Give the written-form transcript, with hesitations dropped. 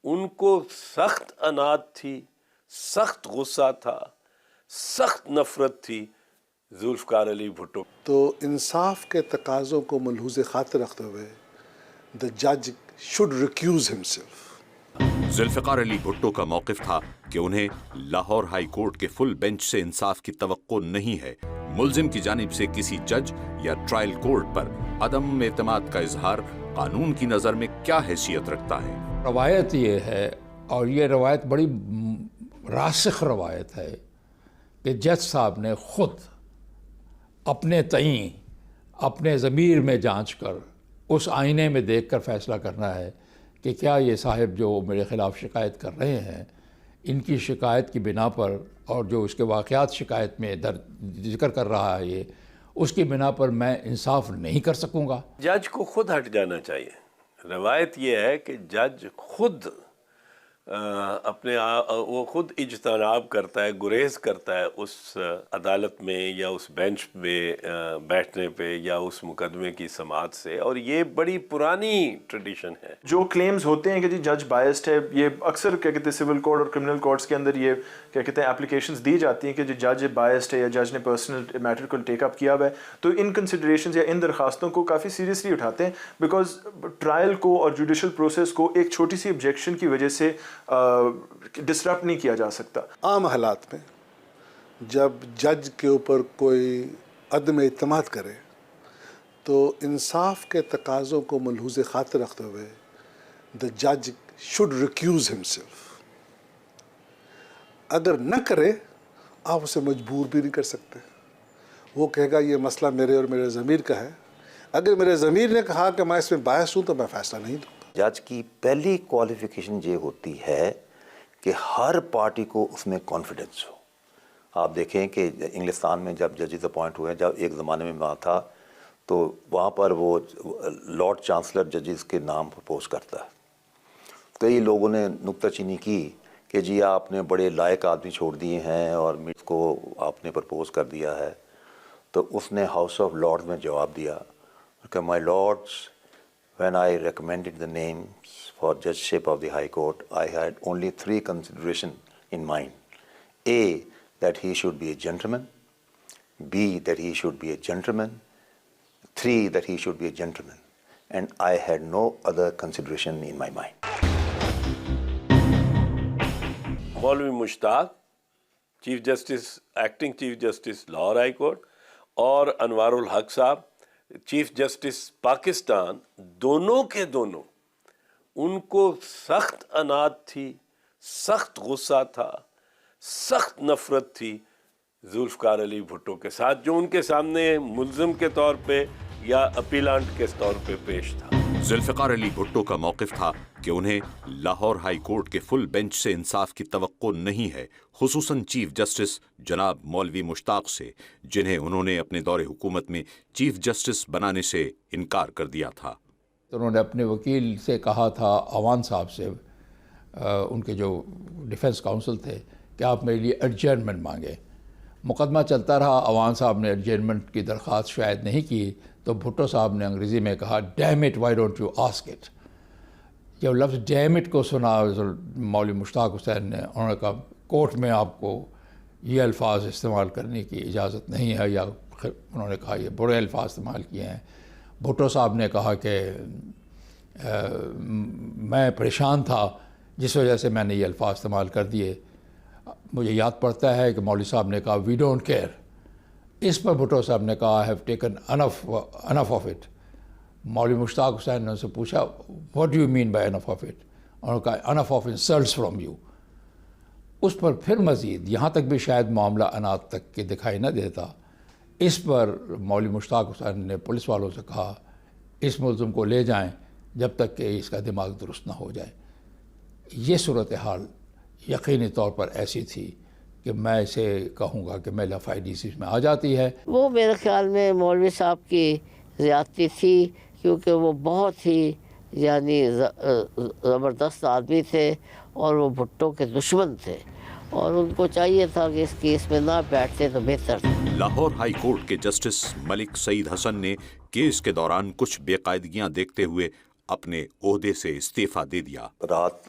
ان کو سخت عناد تھی، سخت غصہ تھا، سخت نفرت تھی ذوالفقار علی بھٹو۔ تو انصاف کے تقاضوں کو ملحوظ خاطر رکھتے ہوئے the judge should recuse himself۔ Zulfiqar Ali Bhutto کا موقف تھا کہ انہیں لاہور ہائی کورٹ کے فل بینچ سے انصاف کی توقع نہیں ہے۔ ملزم کی جانب سے کسی جج یا ٹرائل کورٹ پر عدم اعتماد کا اظہار قانون کی نظر میں کیا حیثیت رکھتا ہے؟ روایت یہ ہے، اور یہ روایت بڑی راسخ روایت ہے، کہ جج صاحب نے خود اپنے تئیں اپنے ضمیر میں جانچ کر اس آئینے میں دیکھ کر فیصلہ کرنا ہے کہ کیا یہ صاحب جو میرے خلاف شکایت کر رہے ہیں، ان کی شکایت کی بنا پر اور جو اس کے واقعات شکایت میں ذکر کر رہا ہے یہ، اس کی بنا پر میں انصاف نہیں کر سکوں گا۔ جج کو خود ہٹ جانا چاہیے۔ روایت یہ ہے کہ جج خود وہ خود اجتناب کرتا ہے، گریز کرتا ہے اس عدالت میں یا اس بینچ پہ بیٹھنے پہ یا اس مقدمے کی سماعت سے، اور یہ بڑی پرانی ٹریڈیشن ہے۔ جو کلیمز ہوتے ہیں کہ جی جج بائسڈ ہے، یہ اکثر کیا کہتے ہیں سول کوڈ اور کرمنل کوڈز کے اندر یہ کیا کہتے ہیں اپلیکیشنز دی جاتی ہیں کہ جی جج بائسڈ ہے یا جج نے پرسنل میٹر کو ٹیک اپ کیا ہوا ہے، تو ان کنسیڈریشنز یا ان درخواستوں کو کافی سیریسلی اٹھاتے ہیں، بیکاز ٹرائل کو اور جوڈیشل پروسیس کو ایک چھوٹی سی آبجیکشن کی وجہ سے ڈسٹرپٹ نہیں کیا جا سکتا۔ عام حالات میں جب جج کے اوپر کوئی عدم اعتماد کرے تو انصاف کے تقاضوں کو ملحوظ خاطر رکھتے ہوئے the judge should recuse himself۔ اگر نہ کرے آپ اسے مجبور بھی نہیں کر سکتے، وہ کہے گا یہ مسئلہ میرے اور میرے ضمیر کا ہے، اگر میرے ضمیر نے کہا کہ میں اس میں باعث ہوں تو میں فیصلہ نہیں دوں گا۔ جج کی پہلی کوالیفیکیشن یہ ہوتی ہے کہ ہر پارٹی کو اس میں کانفیڈنس ہو۔ آپ دیکھیں کہ انگلستان میں جب ججز اپوائنٹ ہوئے، جب ایک زمانے میں وہاں تھا تو وہاں پر وہ لارڈ چانسلر ججز کے نام پرپوز کرتا ہے۔ کئی لوگوں نے نکتہ چینی کی کہ جی آپ نے بڑے لائق آدمی چھوڑ دیے ہیں اور اس کو آپ نے پرپوز کر دیا ہے، تو اس نے ہاؤس آف لارڈز میں جواب دیا کہ مائی Lords, when I recommended the names for judgeship of the High Court, I had only 3 considerations in mind. A, that he should be a gentleman. B, that he should be a gentleman. 3, that he should be a gentleman. And I had no other consideration in my mind. Maulvi Mushtaq chief justice, acting chief justice Lahore high court, اور انوار الحق صاحب chief justice Pakistan, دونوں کے دونوں ان کو سخت عناد تھی، سخت غصہ تھا، سخت نفرت تھی ذوالفقار علی بھٹو کے ساتھ، جو ان کے سامنے ملزم کے طور پہ یا اپیلانٹ کے طور پہ پیش تھا۔ ذوالفقار علی بھٹو کا موقف تھا کہ انہیں لاہور ہائی کورٹ کے فل بینچ سے انصاف کی توقع نہیں ہے، خصوصاً چیف جسٹس جناب مولوی مشتاق سے، جنہیں انہوں نے اپنے دور حکومت میں چیف جسٹس بنانے سے انکار کر دیا تھا۔ انہوں نے اپنے وکیل سے کہا تھا، عوان صاحب سے، ان کے جو ڈیفنس کاؤنسل تھے، کہ آپ میرے لیے ایڈجرنمنٹ مانگیں۔ مقدمہ چلتا رہا، عوان صاحب نے ایڈجرنمنٹ کی درخواست شاید نہیں کی، تو بھٹو صاحب نے انگریزی میں کہا damn it why don't you ask it. جب لفظ ڈیم اٹ کو سنا مولوی مشتاق حسین نے، انہوں نے کہا کورٹ میں آپ کو یہ الفاظ استعمال کرنے کی اجازت نہیں ہے، یا انہوں نے کہا یہ برے الفاظ استعمال کیے ہیں۔ بھٹو صاحب نے کہا کہ میں پریشان تھا جس وجہ سے میں نے یہ الفاظ استعمال کر دیے۔ مجھے یاد پڑتا ہے کہ مولوی صاحب نے کہا وی ڈونٹ کیئر۔ اس پر بھٹو صاحب نے کہا I have taken enough of it. مولوی مشتاق حسین نے ان سے پوچھا what do you mean by enough of it? انہوں نے کہا انف آف انسلٹس فرام یو۔ اس پر پھر مزید یہاں تک بھی شاید معاملہ انات تک کے دکھائی نہ دیتا، اس پر مولوی مشتاق حسین نے پولیس والوں سے کہا اس ملزم کو لے جائیں جب تک کہ اس کا دماغ درست نہ ہو جائے۔ یہ صورتحال یقینی طور پر ایسی تھی کہ میں اسے کہوں گا کہ میل آف آئیڈیسیز میں آ جاتی ہے۔ وہ میرے خیال میں مولوی صاحب کی زیادتی تھی، کیونکہ وہ بہت ہی یعنی زبردست آدمی تھے اور وہ بھٹو کے دشمن تھے، اور ان کو چاہیے تھا کہ اس کیس میں نہ بیٹھتے تو بہتر تھا۔ لاہور ہائی کورٹ کے جسٹس ملک سعید حسن نے کیس کے دوران کچھ بے قاعدگیاں دیکھتے ہوئے اپنے عہدے سے استعفیٰ دے دیا۔ رات